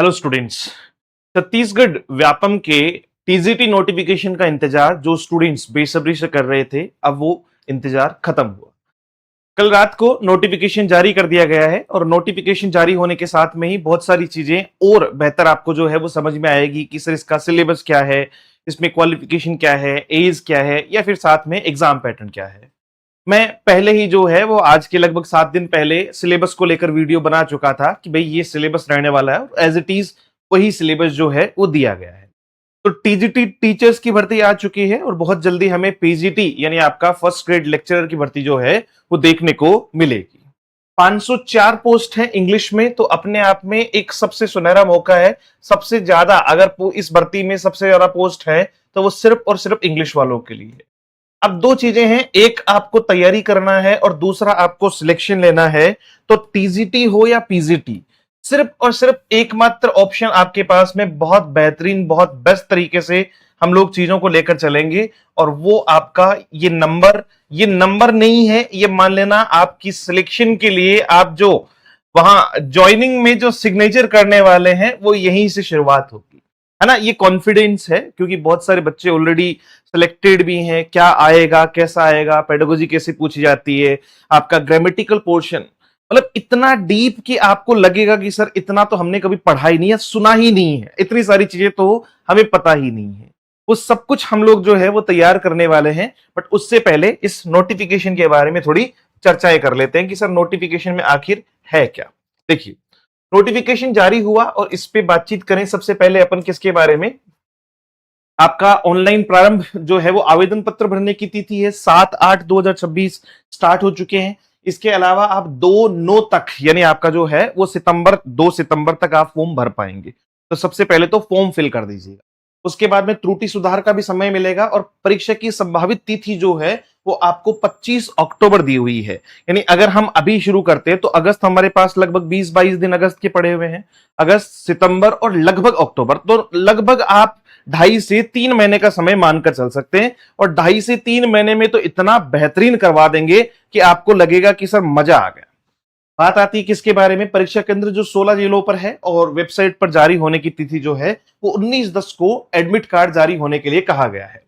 Hello students. Chhattisgarh Vyapam के TGT notification का इंतजार जो स्टूडेंट्स बेसब्री से कर रहे थे, अब वो इंतजार खत्म हुआ। कल रात को नोटिफिकेशन जारी कर दिया गया है और नोटिफिकेशन जारी होने के साथ में ही बहुत सारी चीजें और बेहतर आपको जो है वो समझ में आएगी कि सर इसका सिलेबस क्या है, इसमें क्वालिफिकेशन क्या है, एज क्या है, या फिर साथ में एग्जाम पैटर्न क्या है। मैं पहले ही जो है वो आज के लगभग 7 दिन पहले सिलेबस को लेकर वीडियो बना चुका था कि भाई ये सिलेबस रहने वाला है, एज इट इज वही सिलेबस जो है वो दिया गया है। तो टीजीटी टीचर्स की भर्ती आ चुकी है और बहुत जल्दी हमें पीजीटी यानी आपका फर्स्ट ग्रेड लेक्चरर की भर्ती जो है वो देखने को मिलेगी। 504 पोस्ट है इंग्लिश में, तो अपने आप में एक सबसे सुनहरा मौका है। सबसे ज्यादा अगर इस भर्ती में सबसे ज्यादा पोस्ट है तो वो सिर्फ और सिर्फ इंग्लिश वालों के लिए है। अब दो चीजें हैं, एक आपको तैयारी करना है और दूसरा आपको सिलेक्शन लेना है। तो टीजीटी हो या पीजीटी, सिर्फ और सिर्फ एकमात्र ऑप्शन आपके पास में बहुत बेहतरीन, बहुत बेस्ट तरीके से हम लोग चीजों को लेकर चलेंगे। और वो आपका ये नंबर नहीं है, ये मान लेना आपकी सिलेक्शन के लिए आप जो वहां ज्वाइनिंग में जो सिग्नेचर करने वाले हैं वो यहीं से शुरुआत होगी, है ना। ये कॉन्फिडेंस है क्योंकि बहुत सारे बच्चे ऑलरेडी सिलेक्टेड भी हैं। क्या आएगा, कैसा आएगा, पेडागोजी कैसे पूछी जाती है, आपका ग्रामेटिकल पोर्शन, मतलब इतना डीप कि आपको लगेगा कि सर इतना तो हमने कभी पढ़ा ही नहीं है, सुना ही नहीं है, इतनी सारी चीजें तो हमें पता ही नहीं है। वो सब कुछ हम लोग जो है वो तैयार करने वाले हैं। बट उससे पहले इस नोटिफिकेशन के बारे में थोड़ी चर्चाएं कर लेते हैं कि सर नोटिफिकेशन में आखिर है क्या। देखिए, नोटिफिकेशन जारी हुआ और इस पे बातचीत करें। सबसे पहले अपन किसके बारे में, आपका ऑनलाइन प्रारंभ जो है वो आवेदन पत्र भरने की तिथि है 7/8/2026 स्टार्ट हो चुके हैं। इसके अलावा आप 2/9 तक यानी आपका जो है वो 2 सितंबर तक आप फॉर्म भर पाएंगे। तो सबसे पहले तो फॉर्म फिल कर दीजिएगा। उसके बाद में त्रुटि सुधार का भी समय मिलेगा और परीक्षा की संभावित तिथि जो है वो आपको 25 अक्टूबर दी हुई है। यानी अगर हम अभी शुरू करते हैं तो अगस्त हमारे पास लगभग 20-22 दिन अगस्त के पड़े हुए हैं, अगस्त, सितंबर और लगभग अक्टूबर, तो लगभग आप 2.5 से 3 महीने का समय मानकर चल सकते हैं। और 2.5 से 3 महीने में तो इतना बेहतरीन करवा देंगे कि आपको लगेगा कि सर मजा आ गया। बात आती है किसके बारे में, परीक्षा केंद्र जो 16 जिलों पर है और वेबसाइट पर जारी होने की तिथि जो है वो 19/10 को एडमिट कार्ड जारी होने के लिए कहा गया है।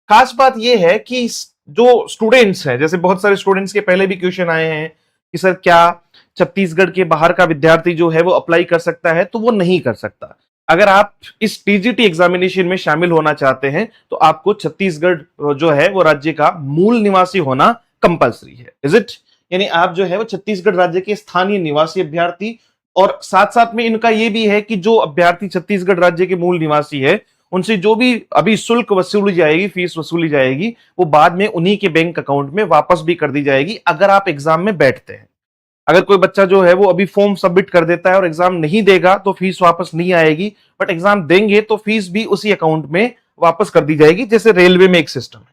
खास बात यह है कि जो स्टूडेंट्स हैं, जैसे बहुत सारे स्टूडेंट्स के पहले भी क्वेश्चन आए हैं कि सर क्या छत्तीसगढ़ के बाहर का विद्यार्थी जो है वो अप्लाई कर सकता है, तो वो नहीं कर सकता। अगर आप इस टीजीटी एग्जामिनेशन में शामिल होना चाहते हैं तो आपको छत्तीसगढ़ जो है वो राज्य का मूल निवासी होना कंपलसरी है। इज इट, यानी आप जो है वो छत्तीसगढ़ राज्य के स्थानीय निवासी अभ्यर्थी, और साथ साथ में इनका यह भी है कि जो अभ्यर्थी छत्तीसगढ़ राज्य के मूल निवासी है उनसे जो भी अभी शुल्क वसूली जाएगी, फीस वसूली जाएगी, वो बाद में उन्हीं के बैंक अकाउंट में वापस भी कर दी जाएगी अगर आप एग्जाम में बैठते हैं। अगर कोई बच्चा जो है वो अभी फॉर्म सबमिट कर देता है और एग्जाम नहीं देगा तो फीस वापस नहीं आएगी, बट एग्जाम देंगे तो फीस भी उसी अकाउंट में वापस कर दी जाएगी, जैसे रेलवे में एक सिस्टम है।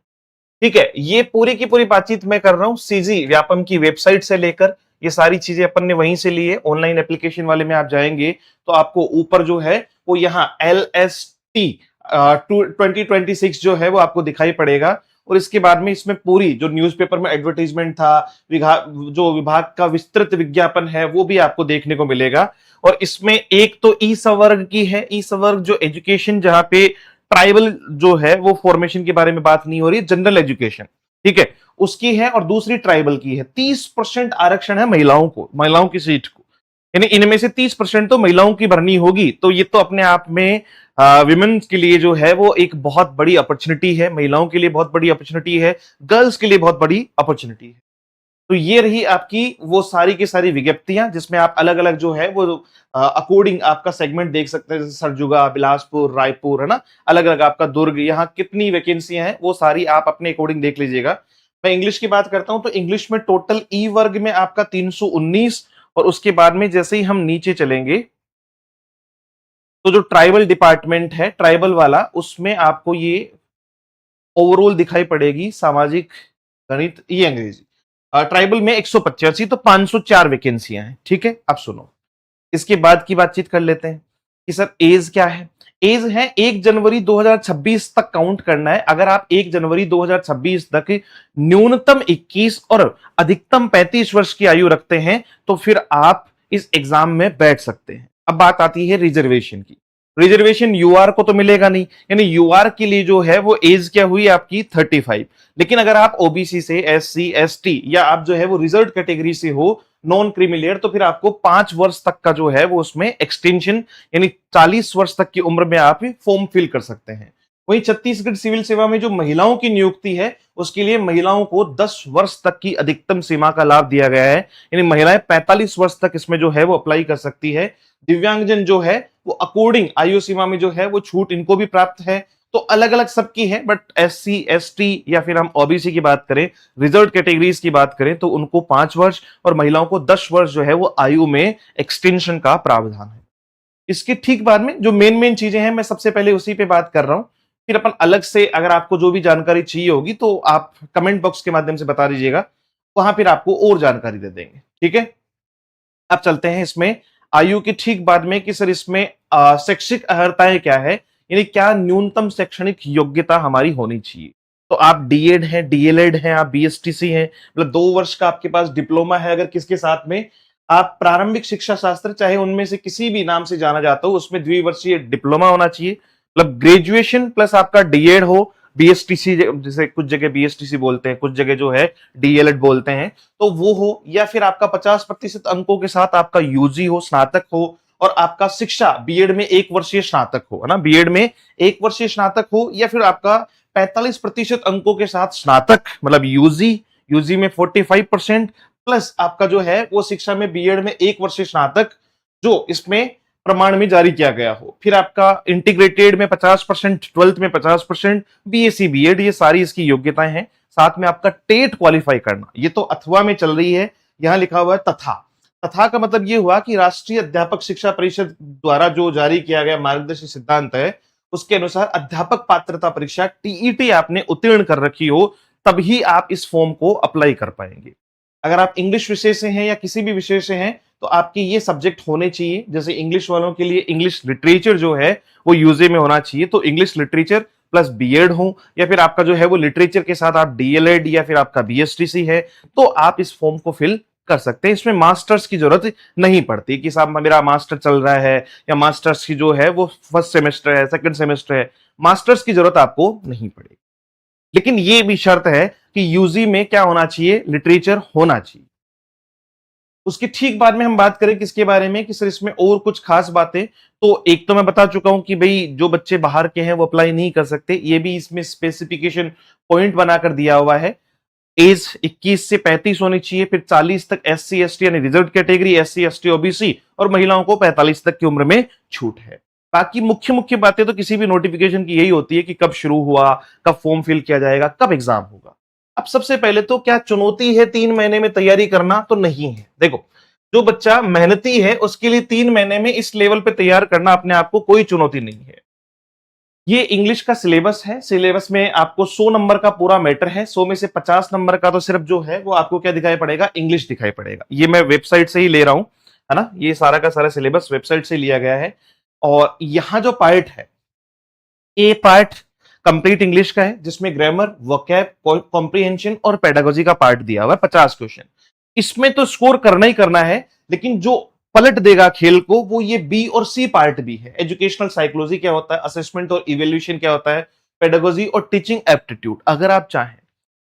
ठीक है, ये पूरी की पूरी बातचीत मैं कर रहा हूं सीजी व्यापम की वेबसाइट से लेकर। ये सारी चीजें अपन ने वहीं से ली है। ऑनलाइन एप्लीकेशन वाले में आप जाएंगे तो आपको ऊपर जो है वो यहाँ LST 2026 जो है वो आपको दिखाई पड़ेगा। और इसके बाद में इसमें पूरी जो न्यूज़पेपर में एडवर्टाइजमेंट था, विभाग का विस्तृत विज्ञापन है वो भी आपको देखने को मिलेगा। और इसमें एक तो ई संवर्ग की है, ई संवर्ग जो एजुकेशन, जहां पे ट्राइबल जो है वो फॉर्मेशन के बारे में बात नहीं हो रही, जनरल एजुकेशन, ठीक है, उसकी है। और दूसरी ट्राइबल की है। 30% आरक्षण है महिलाओं को, महिलाओं की सीट को, यानी इनमें से 30% तो महिलाओं की भरनी होगी। तो ये तो अपने आप में विमेन्स के लिए जो है वो एक बहुत बड़ी अपॉर्चुनिटी है, महिलाओं के लिए बहुत बड़ी अपॉर्चुनिटी है, गर्ल्स के लिए बहुत बड़ी अपॉर्चुनिटी है। तो ये रही आपकी वो सारी की सारी विज्ञप्तियां जिसमें आप अलग अलग जो है वो अकॉर्डिंग आपका सेगमेंट देख सकते हैं, जैसे सरजुगा, बिलासपुर, रायपुर, है ना, अलग अलग आपका दुर्ग, यहाँ कितनी वैकेंसियां हैं वो सारी आप अपने अकॉर्डिंग देख लीजिएगा। मैं इंग्लिश की बात करता हूं तो इंग्लिश में टोटल ई वर्ग में आपका 319। और उसके बाद में जैसे ही हम नीचे चलेंगे तो जो ट्राइबल डिपार्टमेंट है, ट्राइबल वाला, उसमें आपको ये ओवरऑल दिखाई पड़ेगी, सामाजिक, गणित, ये अंग्रेजी। ट्राइबल में 185, तो 504 वैकेंसियां हैं। ठीक है, अब सुनो, इसके बाद की बातचीत कर लेते हैं कि सर एज क्या है। एज है 1 जनवरी 2026 तक काउंट करना है। अगर आप 1 जनवरी 2026 तक न्यूनतम 21 और अधिकतम 35 वर्ष की आयु रखते हैं तो फिर आप इस एग्जाम में बैठ सकते हैं। अब बात आती है रिजर्वेशन की। रिजर्वेशन यूआर को तो मिलेगा नहीं, यानी यूआर के लिए जो है वो एज क्या हुई आपकी 35। लेकिन अगर आप ओबीसी से, एससी, एसटी या आप जो है वो रिजर्व कैटेगरी से हो, नॉन क्रीमी लेयर, तो फिर आपको 5 वर्ष तक का जो है वो उसमें एक्सटेंशन, यानी 40 वर्ष तक की उम्र में आप फॉर्म फिल कर सकते हैं। वहीं छत्तीसगढ़ सिविल सेवा में जो महिलाओं की नियुक्ति है, उसके लिए महिलाओं को 10 वर्ष तक की अधिकतम सीमा का लाभ दिया गया है, यानी महिलाएं 45 वर्ष तक इसमें जो है वो अप्लाई कर सकती है। दिव्यांगजन जो है वो अकॉर्डिंग आयु सीमा में जो है वो छूट इनको भी प्राप्त है। तो अलग अलग सबकी है, बट एससी, एसटी या फिर हम ओबीसी की बात करें, रिजर्व कैटेगरीज की बात करें, तो उनको 5 वर्ष और महिलाओं को 10 वर्ष जो है वो आयु में एक्सटेंशन का प्रावधान है। इसके ठीक बाद में जो मेन मेन चीजें हैं, मैं सबसे पहले उसी पे बात कर रहा हूं। फिर अपन अलग से अगर आपको जो भी जानकारी चाहिए होगी तो आप कमेंट बॉक्स के माध्यम से बता दीजिएगा, वहां फिर आपको और जानकारी दे देंगे। ठीक है, अब चलते हैं इसमें आयु के ठीक बाद में कि सर इसमें शैक्षिक अर्हताएं क्या है, यानी क्या न्यूनतम शैक्षणिक योग्यता हमारी होनी चाहिए। तो आप डीएड हैं, डीएलएड हैं, आप बीएसटीसी हैं, मतलब 2 वर्ष का आपके पास डिप्लोमा है, अगर किसके साथ में आप प्रारंभिक शिक्षा शास्त्र, चाहे उनमें से किसी भी नाम से जाना जाता हो, उसमें द्विवर्षीय डिप्लोमा होना चाहिए, मतलब ग्रेजुएशन प्लस आपका डीएड हो, बीएसटीसी, जैसे कुछ जगह बीएसटीसी बोलते हैं, कुछ जगह जो है डीएलएड बोलते हैं, तो वो हो, या फिर आपका 50% अंकों के साथ आपका यूजी हो, स्नातक हो, और आपका शिक्षा बीएड में 1 वर्षीय स्नातक हो, है ना, बीएड में 1 वर्षीय स्नातक हो, या फिर आपका 45% अंकों के साथ स्नातक, मतलब यूजी, यूजी में 45% प्लस आपका जो है वो शिक्षा में बीएड में 1 वर्षीय स्नातक जो इसमें प्रमाण में जारी किया गया हो। फिर आपका इंटीग्रेटेड में 50%, ट्वेल्थ में 50%, बीएससी बीएड, ये सारी इसकी योग्यताएं हैं। साथ में आपका टेट क्वालिफाई करना, ये तो अथवा में चल रही है, यहां लिखा हुआ है तथा। तथा का मतलब ये हुआ कि राष्ट्रीय अध्यापक शिक्षा परिषद द्वारा जो जारी किया गया मार्गदर्शी सिद्धांत है, उसके अनुसार अध्यापक पात्रता परीक्षा टीईटी आपने उत्तीर्ण कर रखी हो, तभी आप इस फॉर्म को अप्लाई कर पाएंगे। अगर आप इंग्लिश विषय से हैं या किसी भी विषय से हैं, तो आपके ये सब्जेक्ट होने चाहिए। जैसे इंग्लिश वालों के लिए इंग्लिश लिटरेचर जो है वो यूजे में होना चाहिए, तो इंग्लिश लिटरेचर प्लस बीएड हो, या फिर आपका जो है वो लिटरेचर के साथ आप डीएलएड या फिर आपका बीएसटीसी है, तो आप इस फॉर्म को फिल कर सकते हैं। इसमें मास्टर्स की जरूरत नहीं पड़ती कि साहब मेरा मास्टर चल रहा है, या मास्टर्स की जो है वो फर्स्ट सेमेस्टर है, सेकंड सेमेस्टर है, मास्टर्स की जरूरत आपको नहीं पड़ेगी। लेकिन ये भी शर्त है कि यूजी में क्या होना चाहिए, लिटरेचर होना चाहिए। उसके ठीक बाद में हम बात करें किसके बारे में कि सर इसमें और कुछ खास बातें, तो एक तो मैं बता चुका हूं कि भाई जो बच्चे बाहर के हैं वो अप्लाई नहीं कर सकते, ये भी इसमें स्पेसिफिकेशन पॉइंट बनाकर दिया हुआ है। एज 21 से 35 होनी चाहिए, फिर 40 तक एससी एसटी यानी reserve category, SC ST OBC, और महिलाओं को 45 तक की उम्र में छूट है। बाकी मुख्य मुख्य बातें तो किसी भी नोटिफिकेशन की यही होती है कि कब शुरू हुआ, कब फॉर्म फिल किया जाएगा, कब एग्जाम होगा। अब सबसे पहले तो क्या चुनौती है 3 महीने में तैयारी करना, तो नहीं है। देखो, जो बच्चा मेहनती है उसके लिए 3 महीने में इस लेवल पे तैयार करना अपने आप को कोई चुनौती नहीं है। ये इंग्लिश का सिलेबस है, सिलेबस में आपको 100 नंबर का पूरा मैटर है, 100 में से 50 नंबर का तो सिर्फ जो है वो आपको क्या दिखाई पड़ेगा, इंग्लिश दिखाई पड़ेगा। ये मैं वेबसाइट से ही ले रहा हूं, है ना, ये सारा का सारा सिलेबस वेबसाइट से लिया गया है। और यहां जो पार्ट है, ए पार्ट कंप्लीट इंग्लिश का है, जिसमें ग्रामर, वोकैब, कॉम्प्रिहेंशन और पेडागोजी का पार्ट दिया हुआ है, 50 क्वेश्चन। इसमें तो स्कोर करना ही करना है, लेकिन जो पलट देगा खेल को वो ये बी और सी पार्ट भी है। एजुकेशनल साइकोलॉजी क्या होता है, असेसमेंट और इवेल्यूशन क्या होता है, पेडागोजी और टीचिंग एप्टीट्यूड। अगर आप चाहें,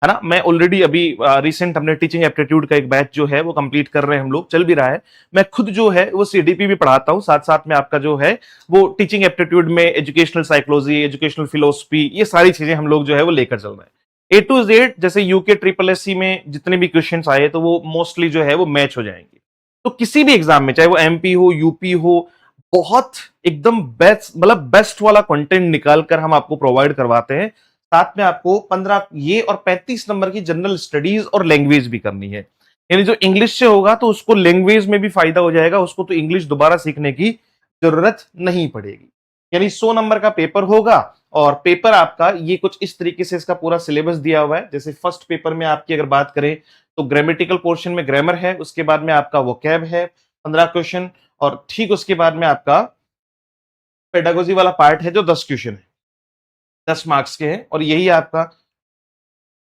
है ना, मैं ऑलरेडी अभी रिसेंट हमने टीचिंग एप्टीट्यूड का एक बैच जो है वो कंप्लीट कर रहे हैं हम लोग, चल भी रहा है। मैं खुद जो है वो सीडीपी भी पढ़ाता हूँ, साथ साथ में आपका जो है वो टीचिंग एप्टीट्यूड में एजुकेशनल साइकोलॉजी, एजुकेशनल फिलोसफी, ये सारी चीजें हम लोग जो है वो लेकर चल रहे हैं। ए टू जेड, जैसे यूके ट्रिपल एससी में जितने भी क्वेश्चन आए तो वो मोस्टली जो है वो मैच हो जाएंगे। तो किसी भी एग्जाम में, चाहे वो एमपी हो, यूपी हो, बहुत एकदम बेस्ट, मतलब बेस्ट वाला कंटेंट निकाल कर हम आपको प्रोवाइड करवाते हैं। साथ में आपको 15 ये और 35 नंबर की जनरल स्टडीज और लैंग्वेज भी करनी है। यानी जो इंग्लिश से होगा तो उसको लैंग्वेज में भी फायदा हो जाएगा, उसको तो इंग्लिश दोबारा सीखने की जरूरत नहीं पड़ेगी। यानी 100 नंबर का पेपर होगा, और पेपर आपका ये कुछ इस तरीके से इसका पूरा सिलेबस दिया हुआ है। जैसे फर्स्ट पेपर में आपकी अगर बात करें तो ग्रामेटिकल पोर्शन में ग्रामर है, उसके बाद में आपका वोकैब है 15 क्वेश्चन, और ठीक उसके बाद में आपका पेडागोजी वाला पार्ट है जो 10 क्वेश्चन है, 10 मार्क्स के हैं, और यही आपका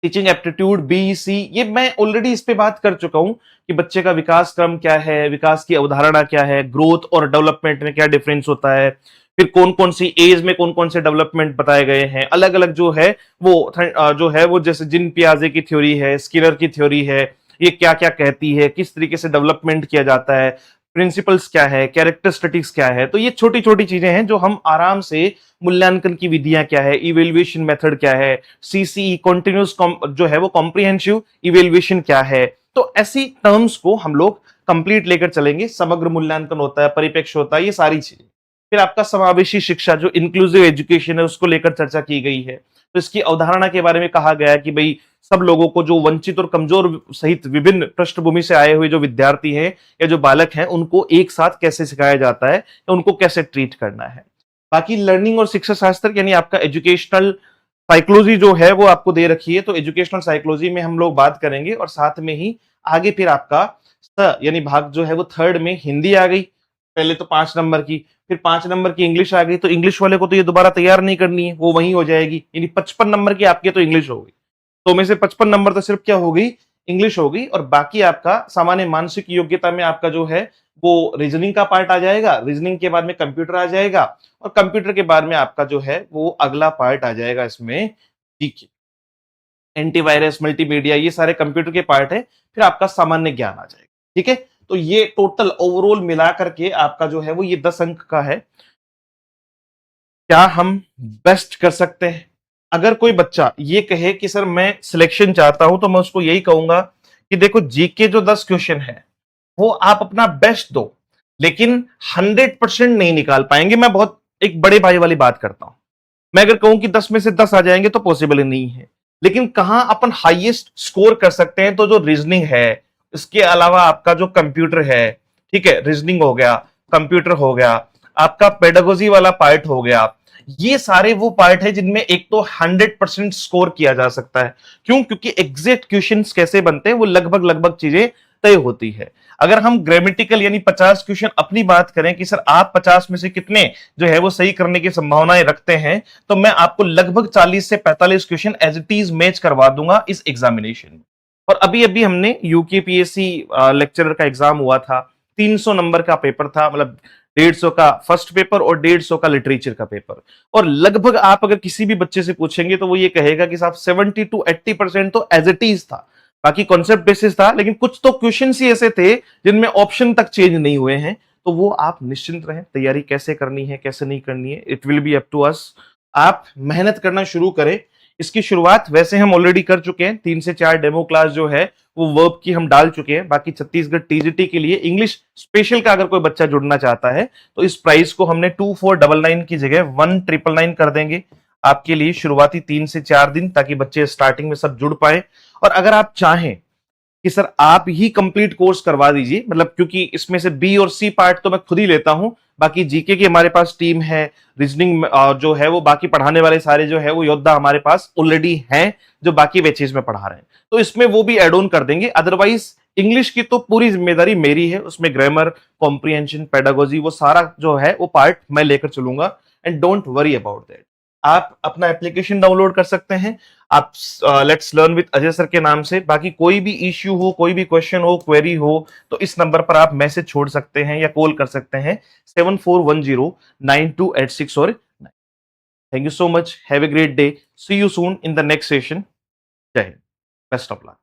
टीचिंग एप्टीट्यूड बी सी, ये मैं ऑलरेडी इस पे बात कर चुका हूं कि बच्चे का विकास क्रम क्या है, विकास की अवधारणा क्या है, ग्रोथ और डेवलपमेंट में क्या डिफरेंस होता है, फिर कौन कौन सी एज में कौन कौन से डेवलपमेंट बताए गए हैं, अलग अलग जो है वो जो है वो जैसे जिन पियाजे की थ्योरी है, स्किनर की थ्योरी है, ये क्या क्या कहती है, किस तरीके से डेवलपमेंट किया जाता है, प्रिंसिपल्स क्या है, कैरेक्टरिस्टिक्स क्या है। तो ये छोटी छोटी चीजें हैं जो हम आराम से, मूल्यांकन की विधियां क्या है, इवेल्युएशन मेथड क्या है, सीसीई कॉन्टिन्यूस जो है वो कॉम्प्रिहेंसिव इवेल्युएशन क्या है। तो ऐसी टर्म्स को हम लोग कंप्लीट लेकर चलेंगे। समग्र मूल्यांकन होता है, परिप्रेक्ष्य होता है, ये सारी चीजें। फिर आपका समावेशी शिक्षा जो इंक्लूसिव एजुकेशन है उसको लेकर चर्चा की गई है। तो इसकी अवधारणा के बारे में कहा गया है कि भाई सब लोगों को, जो वंचित और कमजोर सहित विभिन्न पृष्ठभूमि से आए हुए जो विद्यार्थी हैं या जो बालक हैं, उनको एक साथ कैसे सिखाया जाता है या उनको कैसे ट्रीट करना है। बाकी लर्निंग और शिक्षा शास्त्र यानी आपका एजुकेशनल साइकोलॉजी जो है वो आपको दे रखी है, तो एजुकेशनल साइकोलॉजी में हम लोग बात करेंगे। और साथ में ही आगे फिर आपका यानी भाग जो है वो थर्ड में हिंदी आ गई, पहले तो 5 नंबर की, फिर 5 नंबर की इंग्लिश आ गई। तो इंग्लिश वाले को तो ये दोबारा तैयार नहीं करनी है, वो वहीं हो जाएगी, यानी 55 नंबर की आपकी तो इंग्लिश हो गई। तो में से 55 नंबर तो सिर्फ क्या हो गई, इंग्लिश हो गई। और बाकी आपका सामान्य मानसिक योग्यता में आपका जो है वो रीजनिंग का पार्ट आ जाएगा, रीजनिंग के बाद में कंप्यूटर आ जाएगा, और कंप्यूटर के बाद में आपका जो है वो अगला पार्ट आ जाएगा इसमें जीके, एंटीवायरस, मल्टीमीडिया, ये सारे कंप्यूटर के पार्ट है। फिर आपका सामान्य ज्ञान आ जाएगा। ठीक है, तो ये टोटल ओवरऑल मिला करके आपका जो है वो ये 10 अंक का है। क्या हम बेस्ट कर सकते हैं? अगर कोई बच्चा ये कहे कि सर मैं सिलेक्शन चाहता हूं, तो मैं उसको यही कहूंगा कि देखो जीके जो 10 क्वेश्चन है वो आप अपना बेस्ट दो, लेकिन 100% नहीं निकाल पाएंगे। मैं बहुत एक बड़े भाई वाली बात करता हूं। मैं अगर कहूं कि 10 में से 10 आ जाएंगे तो पॉसिबल ही नहीं है। लेकिन कहां अपन हाईएस्ट स्कोर कर सकते हैं, तो जो रीजनिंग है, इसके अलावा आपका जो कंप्यूटर है, ठीक है, रीजनिंग हो गया, कंप्यूटर हो गया, आपका पेडागोजी वाला पार्ट हो गया, ये सारे वो पार्ट है जिनमें एक तो 100% स्कोर किया जा सकता है। क्यों? क्योंकि एग्जैक्ट क्वेश्चंस कैसे बनते हैं वो लगभग लगभग चीजें तय होती है। अगर हम ग्रामेटिकल यानी 50 क्वेश्चन अपनी बात करें कि सर आप 50 में से कितने जो है वो सही करने की संभावनाएं रखते हैं, तो मैं आपको लगभग 40 से 45 question as it is match करवा दूंगा इस एग्जामिनेशन में। और अभी अभी हमने यूकेपीएससी लेक्चरर का एग्जाम हुआ था, 300 नंबर का पेपर था, मतलब 150 का फर्स्ट पेपर और 150 का लिटरेचर का पेपर। और लगभग आप अगर किसी भी बच्चे से पूछेंगे तो वो ये कहेगा कि साहब 70 to 80% तो एज इट इज था, बाकी कॉन्सेप्ट बेसिस था, लेकिन कुछ तो क्वेश्चन ही ऐसे थे जिनमें ऑप्शन तक चेंज नहीं हुए हैं। तो वो आप निश्चिंत रहें, तैयारी कैसे करनी है कैसे नहीं करनी है, it will be up to us. आप मेहनत करना शुरू करें। इसकी शुरुआत वैसे हम ऑलरेडी कर चुके हैं, 3 से 4 डेमो क्लास जो है वो वर्ब की हम डाल चुके हैं। बाकी छत्तीसगढ़ टीजीटी के लिए इंग्लिश स्पेशल का अगर कोई बच्चा जुड़ना चाहता है तो इस प्राइस को हमने 2499 की जगह 1999 कर देंगे आपके लिए, शुरुआती 3 से 4 दिन, ताकि बच्चे स्टार्टिंग में सब जुड़ पाए। और अगर आप चाहें कि सर आप ही कंप्लीट कोर्स करवा दीजिए, मतलब क्योंकि इसमें से बी और सी पार्ट तो मैं खुद ही लेता हूं, बाकी जीके की हमारे पास टीम है, रीजनिंग जो है वो बाकी पढ़ाने वाले सारे जो है वो योद्धा हमारे पास ऑलरेडी हैं जो बाकी बैचेज में पढ़ा रहे हैं, तो इसमें वो भी एड ऑन कर देंगे। अदरवाइज इंग्लिश की तो पूरी जिम्मेदारी मेरी है, उसमें ग्रामर, कॉम्प्रिहेंशन, पेडागोजी, वो सारा जो है वो पार्ट मैं लेकर चलूंगा। And don't worry about that. आप अपना एप्लीकेशन डाउनलोड कर सकते हैं, आप let's learn with Ajay sir के नाम से। बाकी कोई भी इश्यू हो, कोई भी क्वेश्चन हो, क्वेरी हो, तो इस नंबर पर आप मैसेज छोड़ सकते हैं या कॉल कर सकते हैं 74109286 और 9। Thank you so much, have a great day, see you soon in the next session. जय हिंद, बेस्ट ऑफ लक।